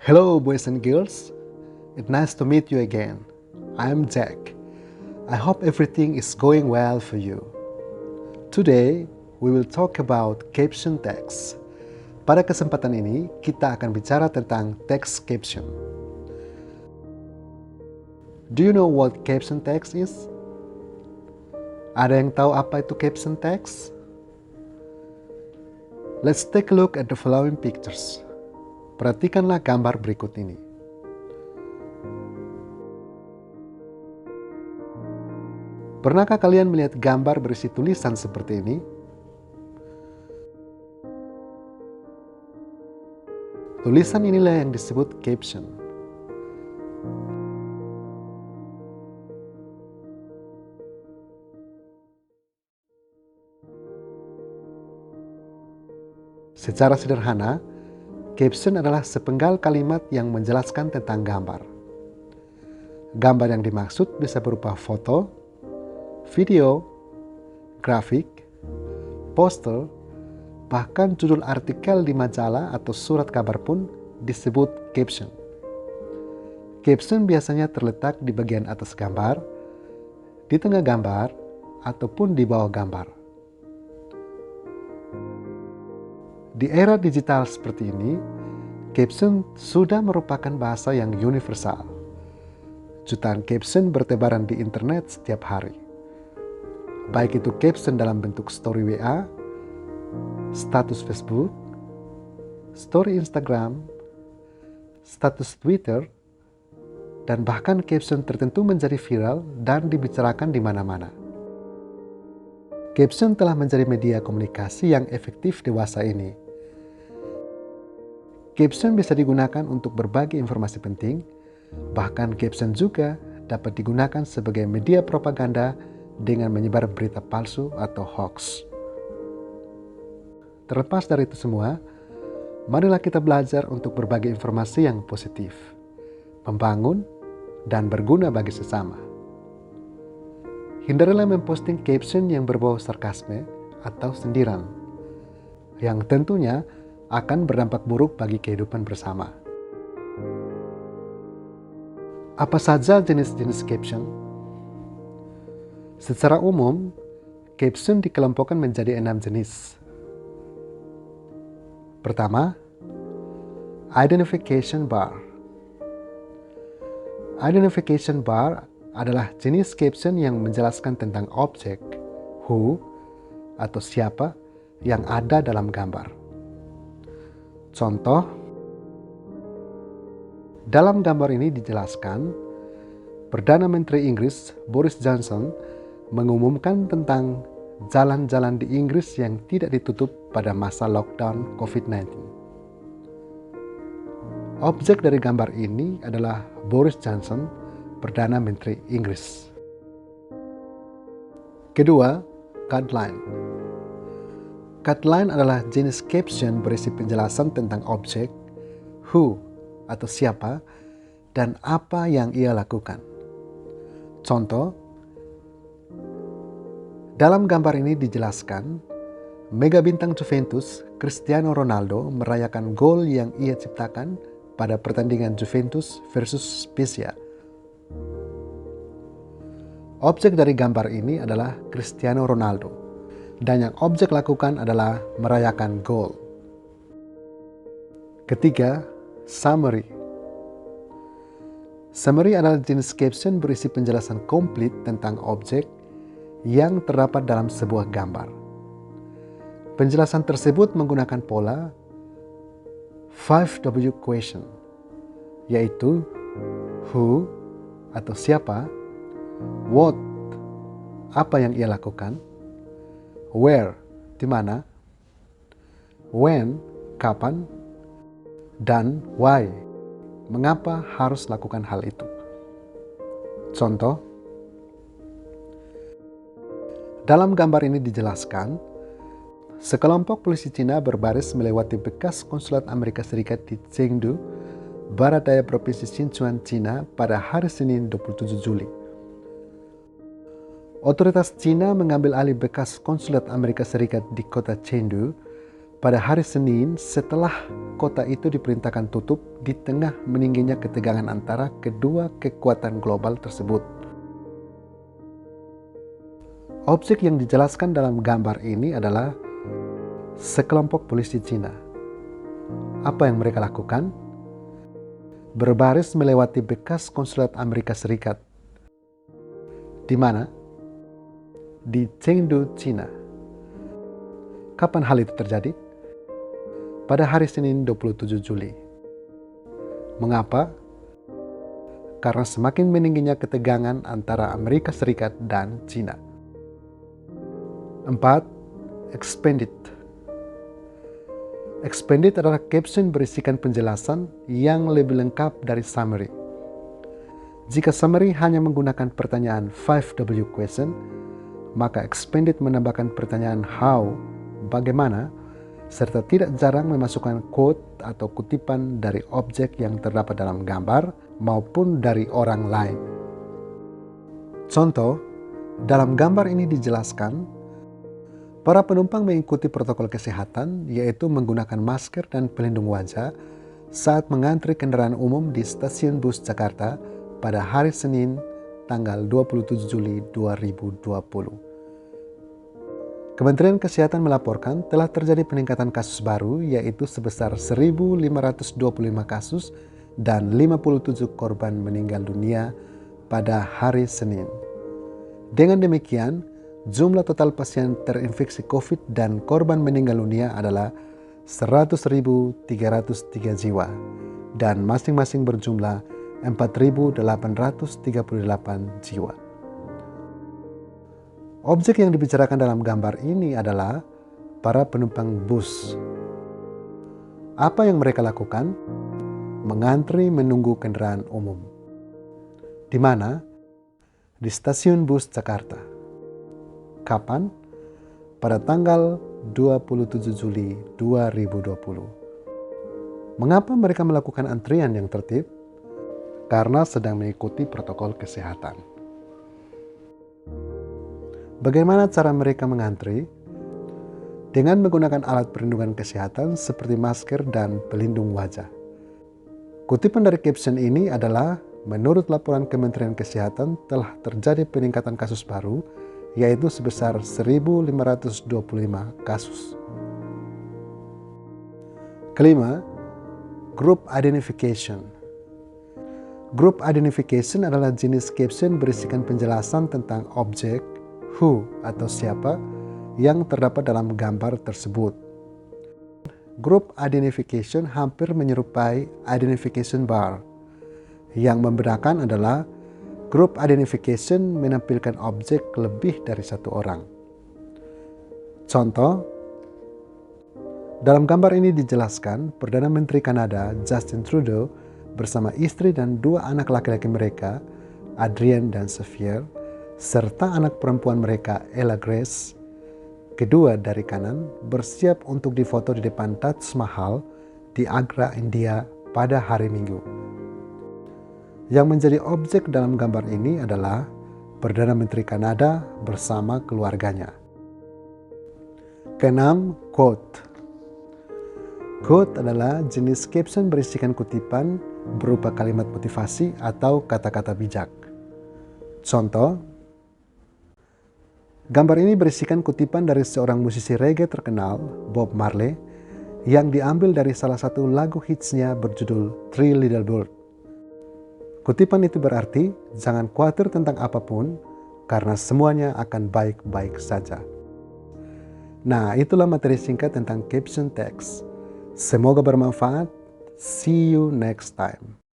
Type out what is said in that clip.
Hello, boys and girls. It's nice to meet you again. I'm Jack. I hope everything is going well for you. Today, we will talk about caption text. Pada kesempatan ini, kita akan bicara tentang text caption. Do you know what caption text is? Ada yang tahu apa itu caption text? Let's take a look at the following pictures. Perhatikanlah gambar berikut ini. Pernahkah kalian melihat gambar berisi tulisan seperti ini? Tulisan inilah yang disebut caption. Secara sederhana, caption adalah sepenggal kalimat yang menjelaskan tentang gambar. Gambar yang dimaksud bisa berupa foto, video, grafik, poster, bahkan judul artikel di majalah atau surat kabar pun disebut caption. Caption biasanya terletak di bagian atas gambar, di tengah gambar, ataupun di bawah gambar. Di era digital seperti ini, caption sudah merupakan bahasa yang universal. Jutaan caption bertebaran di internet setiap hari. Baik itu caption dalam bentuk story WA, status Facebook, story Instagram, status Twitter, dan bahkan caption tertentu menjadi viral dan dibicarakan di mana-mana. Caption telah menjadi media komunikasi yang efektif dewasa ini. Caption bisa digunakan untuk berbagi informasi penting, bahkan caption juga dapat digunakan sebagai media propaganda dengan menyebar berita palsu atau hoax. Terlepas dari itu semua, marilah kita belajar untuk berbagi informasi yang positif, membangun, dan berguna bagi sesama. Hindarilah memposting caption yang berbau sarkasme atau sindiran, yang tentunya akan berdampak buruk bagi kehidupan bersama. Apa saja jenis-jenis caption? Secara umum, caption dikelompokkan menjadi 6 jenis. Pertama, identification bar. Identification bar adalah jenis caption yang menjelaskan tentang objek, who, atau siapa yang ada dalam gambar. Contoh, dalam gambar ini dijelaskan, Perdana Menteri Inggris Boris Johnson mengumumkan tentang jalan-jalan di Inggris yang tidak ditutup pada masa lockdown COVID-19. Objek dari gambar ini adalah Boris Johnson, Perdana Menteri Inggris. Kedua, cutline. Cutline adalah jenis caption berisi penjelasan tentang objek, who atau siapa, dan apa yang ia lakukan. Contoh, dalam gambar ini dijelaskan, mega bintang Juventus Cristiano Ronaldo merayakan gol yang ia ciptakan pada pertandingan Juventus versus Spezia. Objek dari gambar ini adalah Cristiano Ronaldo, dan yang objek lakukan adalah merayakan gol. Ketiga, summary. Summary adalah jenis caption berisi penjelasan komplit tentang objek yang terdapat dalam sebuah gambar. Penjelasan tersebut menggunakan pola 5W question, yaitu who atau siapa, what apa yang ia lakukan, where di mana, when kapan, dan why mengapa harus lakukan hal itu. Contoh, dalam gambar ini dijelaskan, sekelompok polisi Cina berbaris melewati bekas konsulat Amerika Serikat di Chengdu, barat daya provinsi Sichuan, Cina pada hari Senin 27 Juli. Otoritas Cina mengambil alih bekas konsulat Amerika Serikat di kota Chengdu pada hari Senin setelah kota itu diperintahkan tutup di tengah meningginya ketegangan antara kedua kekuatan global tersebut. Objek yang dijelaskan dalam gambar ini adalah sekelompok polisi Cina. Apa yang mereka lakukan? Berbaris melewati bekas konsulat Amerika Serikat. Di mana? Di Chengdu, Cina. Kapan hal itu terjadi? Pada hari Senin 27 Juli. Mengapa? Karena semakin meningginya ketegangan antara Amerika Serikat dan Cina. 4. Expanded. Expanded adalah caption berisikan penjelasan yang lebih lengkap dari summary. Jika summary hanya menggunakan pertanyaan 5W question, maka expanded menambahkan pertanyaan how, bagaimana, serta tidak jarang memasukkan quote atau kutipan dari objek yang terdapat dalam gambar maupun dari orang lain. Contoh, dalam gambar ini dijelaskan, para penumpang mengikuti protokol kesehatan, yaitu menggunakan masker dan pelindung wajah saat mengantri kendaraan umum di stasiun bus Jakarta pada hari Senin, tanggal 27 Juli 2020. Kementerian Kesehatan melaporkan telah terjadi peningkatan kasus baru, yaitu sebesar 1.525 kasus dan 57 korban meninggal dunia pada hari Senin. Dengan demikian, jumlah total pasien terinfeksi COVID dan korban meninggal dunia adalah 100.303 jiwa dan masing-masing berjumlah 4.838 jiwa. Objek yang dibicarakan dalam gambar ini adalah para penumpang bus. Apa yang mereka lakukan? Mengantri menunggu kendaraan umum. Di mana? Di stasiun bus Jakarta. Kapan? Pada tanggal 27 Juli 2020. Mengapa mereka melakukan antrian yang tertib? Karena sedang mengikuti protokol kesehatan. Bagaimana cara mereka mengantri? Dengan menggunakan alat perlindungan kesehatan seperti masker dan pelindung wajah. Kutipan dari caption ini adalah, menurut laporan Kementerian Kesehatan telah terjadi peningkatan kasus baru, yaitu sebesar 1.525 kasus. Kelima, group identification. Group identification adalah jenis caption berisikan penjelasan tentang objek, who atau siapa yang terdapat dalam gambar tersebut. Group identification hampir menyerupai identification bar. Yang membedakan adalah group identification menampilkan objek lebih dari satu orang. Contoh, dalam gambar ini dijelaskan Perdana Menteri Kanada Justin Trudeau bersama istri dan dua anak laki-laki mereka, Adrian dan Xavier, serta anak perempuan mereka, Ella Grace, kedua dari kanan, bersiap untuk difoto di depan Taj Mahal di Agra, India pada hari Minggu. Yang menjadi objek dalam gambar ini adalah Perdana Menteri Kanada bersama keluarganya. Keenam, quote. Quote adalah jenis caption berisikan kutipan berupa kalimat motivasi atau kata-kata bijak. Contoh, gambar ini berisikan kutipan dari seorang musisi reggae terkenal, Bob Marley, yang diambil dari salah satu lagu hitsnya berjudul Three Little Birds. Kutipan itu berarti, jangan khawatir tentang apapun, karena semuanya akan baik-baik saja. Nah, itulah materi singkat tentang caption text. Semoga bermanfaat. See you next time.